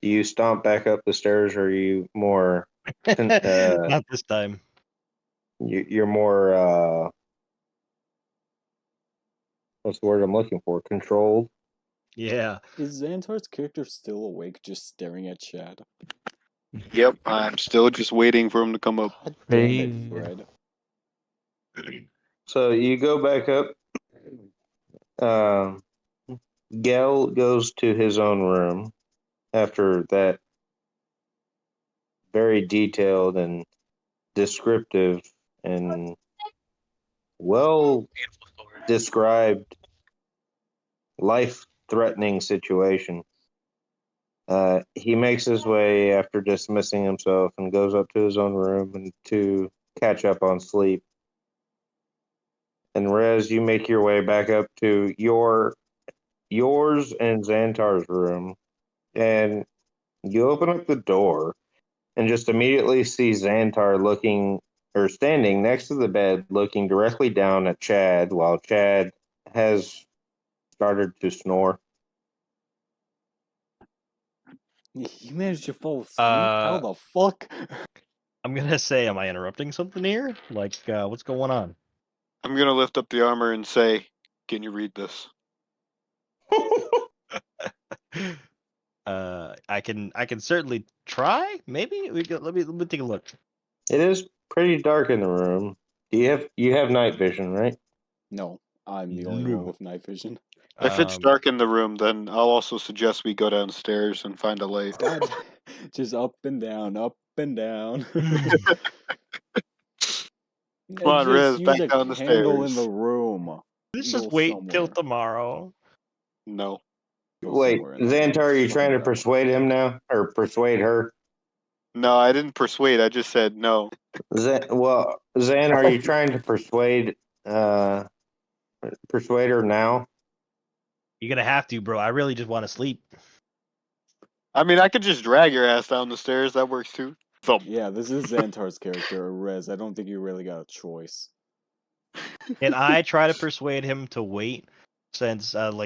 Do you stomp back up the stairs, or are you more? Not this time. You're more. What's the word I'm looking for? Controlled. Yeah. Is Xantar's character still awake, just staring at Chad? Yep, I'm still just waiting for him to come up. God damn it, Hey. Fred. So you go back up. Gel goes to his own room after that very detailed and descriptive and well described life-threatening situation. He makes his way after dismissing himself and goes up to his own room and to catch up on sleep. And Rez, you make your way back up to yours and Xantar's room, and you open up the door and just immediately see Xantar standing next to the bed, looking directly down at Chad while Chad has started to snore. You managed to fall asleep? How the fuck? I'm gonna say, am I interrupting something here? Like, what's going on? I'm gonna lift up the armor and say, "Can you read this?" I can certainly try. Maybe let me take a look. It is pretty dark in the room. You have night vision, right? No, I'm the only one with night vision. If it's dark in the room, then I'll also suggest we go downstairs and find a light. God, just up and down, up and down. Come on, Riz, back down the candle stairs. in the room. Let's just wait till tomorrow. No. Wait, Xantar, are you trying to persuade him now? Or persuade her? No, I didn't persuade, I just said no. Zan, are you trying to persuade her now? You're gonna have to, bro. I really just want to sleep. I mean, I could just drag your ass down the stairs. That works too. Thump. Yeah, this is Xantar's character, Rez. I don't think you really got a choice. And I try to persuade him to wait, since, I'm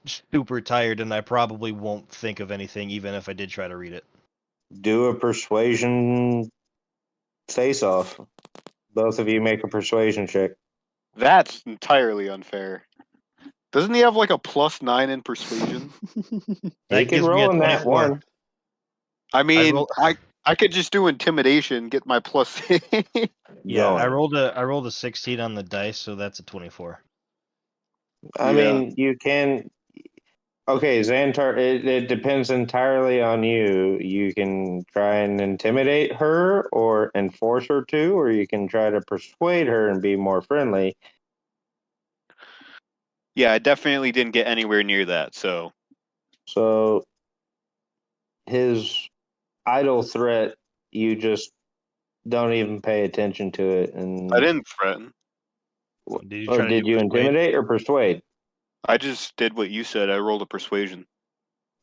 super tired and I probably won't think of anything, even if I did try to read it. Do a persuasion face-off. Both of you make a persuasion check. That's entirely unfair. Doesn't he have like a +9 in persuasion? He can roll in that one. I mean, I could just do intimidation, get my plus. Yeah, I rolled a 16 on the dice, so that's a 24. I mean, you can. Okay, Xantar, it depends entirely on you. You can try and intimidate her or enforce her to, or you can try to persuade her and be more friendly. Yeah, I definitely didn't get anywhere near that, so. So, his idle threat, you just don't even pay attention to it. And I didn't threaten. Did you intimidate or persuade? I just did what you said. I rolled a persuasion.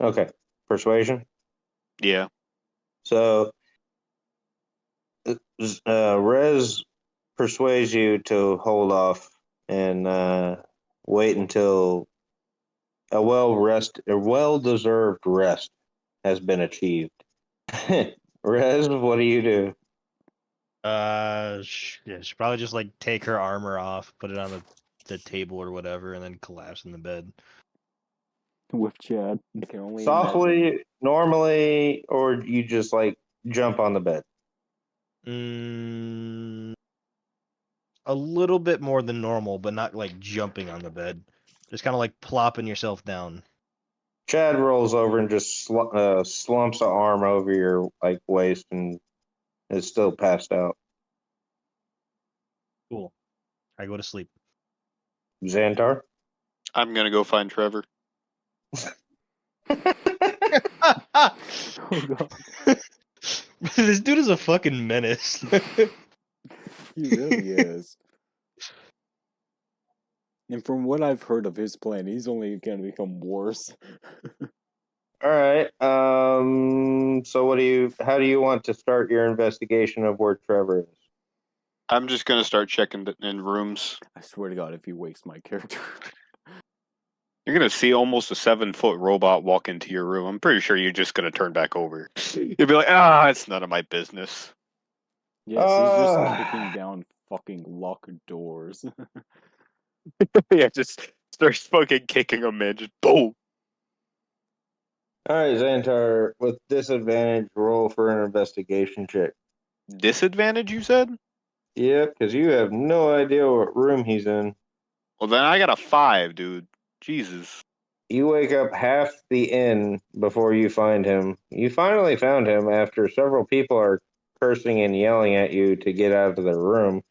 Okay, persuasion? Yeah. So, Rez persuades you to hold off and wait until a well-deserved rest has been achieved. Rez, what do you do? She probably just take her armor off, put it on the table or whatever, and then collapse in the bed. With Chad, I can only softly, normally, or you just jump on the bed? A little bit more than normal, but not jumping on the bed. Just kind of plopping yourself down. Chad rolls over and just slumps an arm over your waist and is still passed out. Cool. I go to sleep. Xantar? I'm gonna go find Trevor. Oh god. This dude is a fucking menace. He really is. And from what I've heard of his plan, he's only gonna become worse. All right. So how do you want to start your investigation of where Trevor is? I'm just gonna start checking in rooms. I swear to God, if he wakes my character. You're gonna see almost a 7-foot robot walk into your room. I'm pretty sure you're just gonna turn back over. You'll be like, it's none of my business. Yes, he's just kicking down fucking locked doors. Yeah, just starts fucking kicking them in. Just boom. All right, Xantar, with disadvantage, roll for an investigation check. Disadvantage, you said? Yeah, because you have no idea what room he's in. Well, then I got a 5, dude. Jesus. You wake up half the inn before you find him. You finally found him after several people are cursing and yelling at you to get out of the room.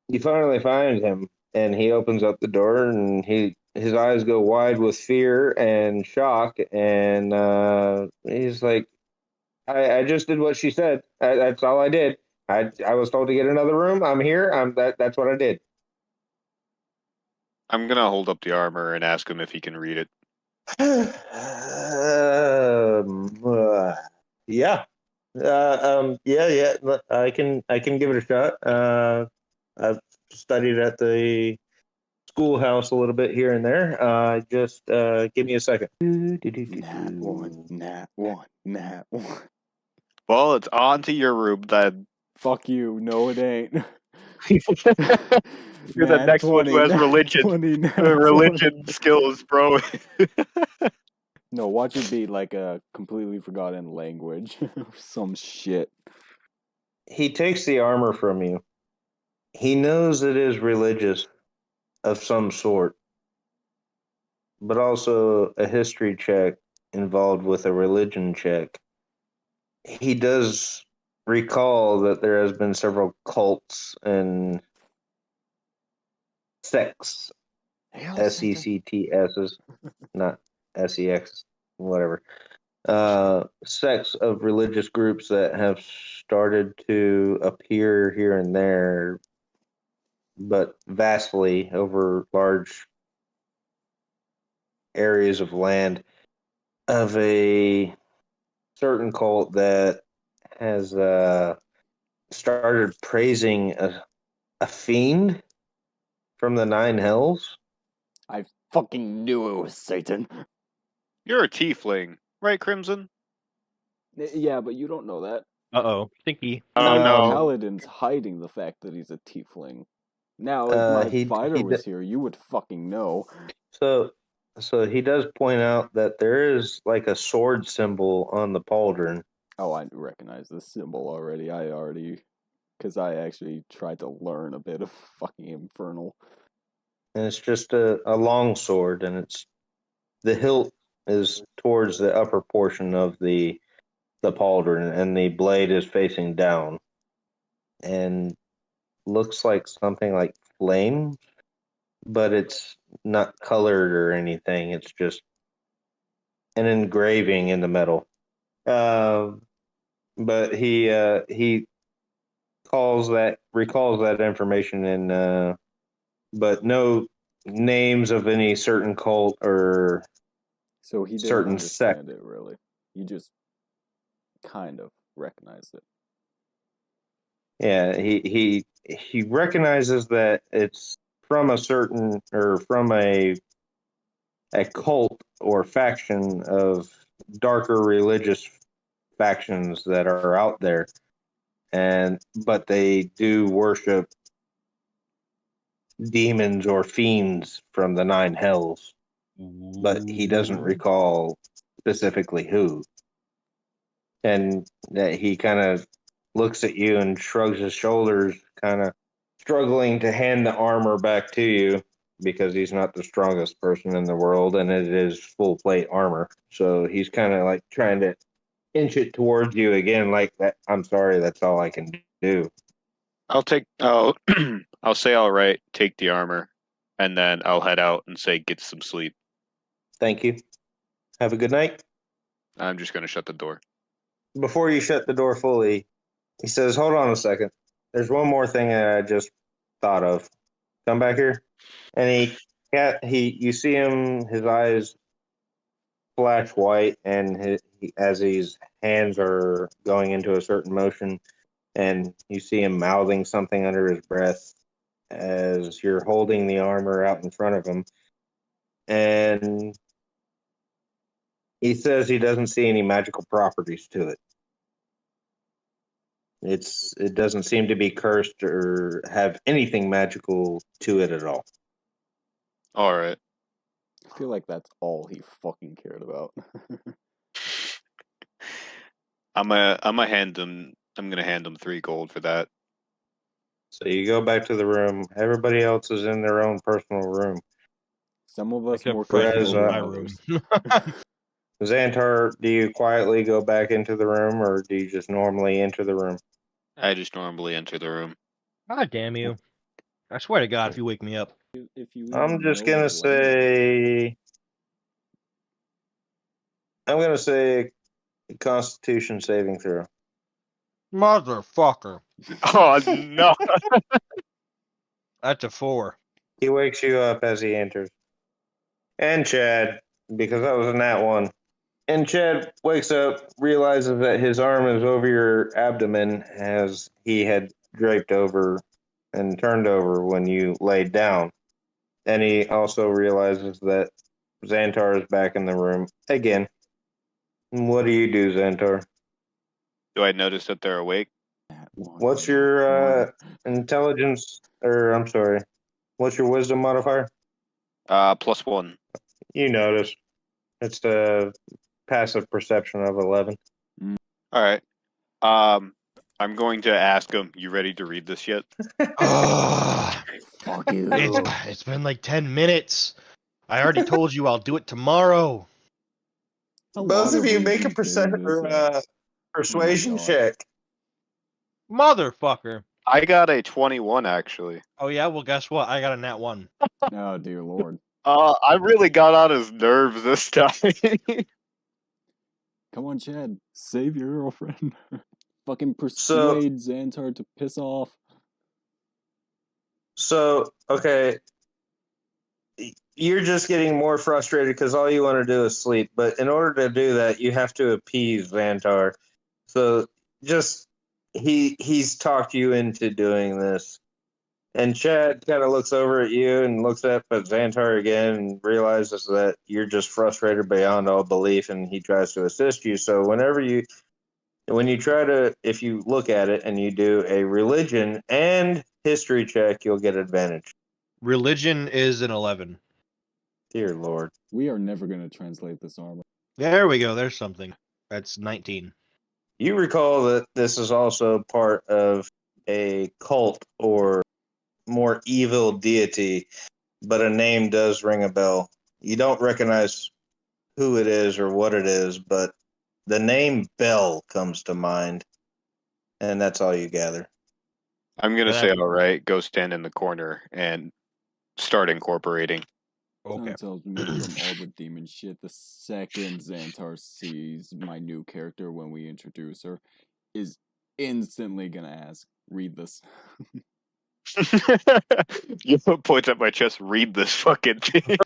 You finally find him, and he opens up the door, and his eyes go wide with fear and shock, and he's like, I just did what she said. That's all I did. I was told to get another room. I'm here. That's what I did. I'm gonna hold up the armor and ask him if he can read it. Yeah. Yeah. I can give it a shot. I've studied at the schoolhouse a little bit here and there. Just give me a second. Nat one, nat one, nat one. Well, it's on to your room then. Fuck you. No, it ain't. You're the Nat next one 20, who has nat religion. 20, nat Religion 20. skills, bro. No, watch it be like a completely forgotten language or some shit. He takes the armor from you. He knows it is religious of some sort, but also a history check involved with a religion check. He does recall that there has been several cults and sects, SECTSs, not SEX, whatever. Sects of religious groups that have started to appear here and there, but vastly over large areas of land, of a certain cult that has started praising a fiend from the nine hells. I fucking knew it was Satan. You're a tiefling, right, Crimson? Yeah, but you don't know that. Uh-oh. Stinky. Oh My no. paladin's hiding the fact that he's a tiefling. Now, if my fighter was here, you would fucking know. So he does point out that there is like a sword symbol on the pauldron. Oh, I recognize this symbol already. Because I actually tried to learn a bit of fucking Infernal. And it's just a long sword, and the hilt is towards the upper portion of the pauldron, and the blade is facing down, and looks like something like flame, but it's not colored or anything. It's just an engraving in the metal. But he recalls that information, and but no names of any certain cult or So he didn't certain sect. understand it, really. He just kind of recognized it. Yeah, he recognizes that it's from a certain or from a cult or faction of darker religious factions that are out there, but they do worship demons or fiends from the nine hells, but he doesn't recall specifically who. And that he kind of looks at you and shrugs his shoulders, kind of struggling to hand the armor back to you because he's not the strongest person in the world and it is full plate armor. So he's kind of like trying to inch it towards you again, like that. I'm sorry, that's all I can do. I'll I'll say all right, take the armor, and then I'll head out and say get some sleep. Thank you. Have a good night. I'm just gonna shut the door. Before you shut the door fully, he says, "Hold on a second. There's one more thing that I just thought of. Come back here." And you see him, his eyes flash white, and as his hands are going into a certain motion, and you see him mouthing something under his breath. as you're holding the armor out in front of him. And he says he doesn't see any magical properties to it. It doesn't seem to be cursed or have anything magical to it at all. All right. I feel like that's all he fucking cared about. I'm gonna hand him 3 gold for that. So you go back to the room. Everybody else is in their own personal room. Some of us Except more Fred, comfortable who's in than my others. room. Xantar, do you quietly go back into the room, or do you just normally enter the room? I just normally enter the room. God damn you. I swear to God, if you wake me up. If you I'm even just know gonna the language. say, I'm gonna say, Constitution saving throw. Motherfucker. Oh no! That's a 4. He wakes you up as he enters, and Chad, because that was a nat one. And Chad wakes up, realizes that his arm is over your abdomen as he had draped over and turned over when you laid down. And he also realizes that Xantar is back in the room again. What do you do, Xantar? Do I notice that they're awake? What's your intelligence, or I'm sorry, what's your wisdom modifier? +1. You notice. It's a passive perception of 11. All right. I'm going to ask him. You ready to read this yet? Ugh. Fuck you. It's been like 10 minutes. I already told you I'll do it tomorrow. Both of you make a percent persuasion God. check. Motherfucker. I got a 21 actually. Oh yeah, well guess what? I got a nat 1. Oh dear lord. I really got on his nerves this time. Come on, Chad. Save your girlfriend. Fucking persuade Xantar to piss off. So, okay, you're just getting more frustrated because all you want to do is sleep. But in order to do that, you have to appease Xantar. So just he's talked you into doing this. And Chad kind of looks over at you and looks up at Xantar again and realizes that you're just frustrated beyond all belief, and he tries to assist you. So when you try to, if you look at it and you do a religion and history check, you'll get advantage. Religion is an 11. Dear Lord. We are never going to translate this armor. There we go. There's something. That's 19. You recall that this is also part of a cult or more evil deity, but a name does ring a bell. You don't recognize who it is or what it is, but the name Bell comes to mind, and that's all you gather. I'm gonna say all right. Go stand in the corner and start incorporating. Okay. Someone tells me from all the demon shit, the second Xantar sees my new character when we introduce her, is instantly gonna ask, read this. You point at my chest. Read this fucking thing.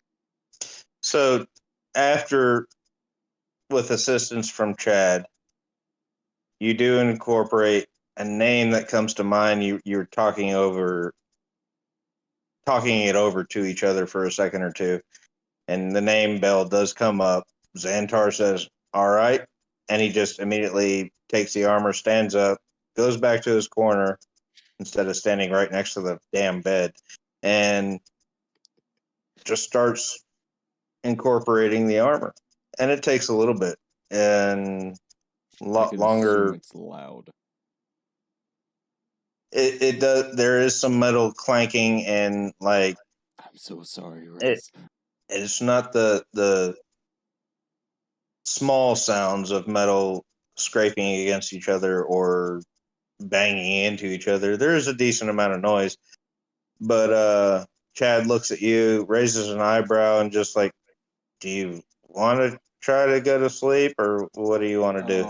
So, after, with assistance from Chad, you do incorporate a name that comes to mind. You're talking it over to each other for a second or two, and the name Bell does come up. Xantar says, "All right," and he just immediately takes the armor, stands up, goes back to his corner instead of standing right next to the damn bed, and just starts incorporating the armor. And it takes a little bit and a lot longer. It's loud. It does. There is some metal clanking and like. I'm so sorry, Riz. It's not the small sounds of metal scraping against each other or banging into each other. There is a decent amount of noise, but Chad looks at you, raises an eyebrow, and just like, do you want to try to go to sleep, or what do you want to do?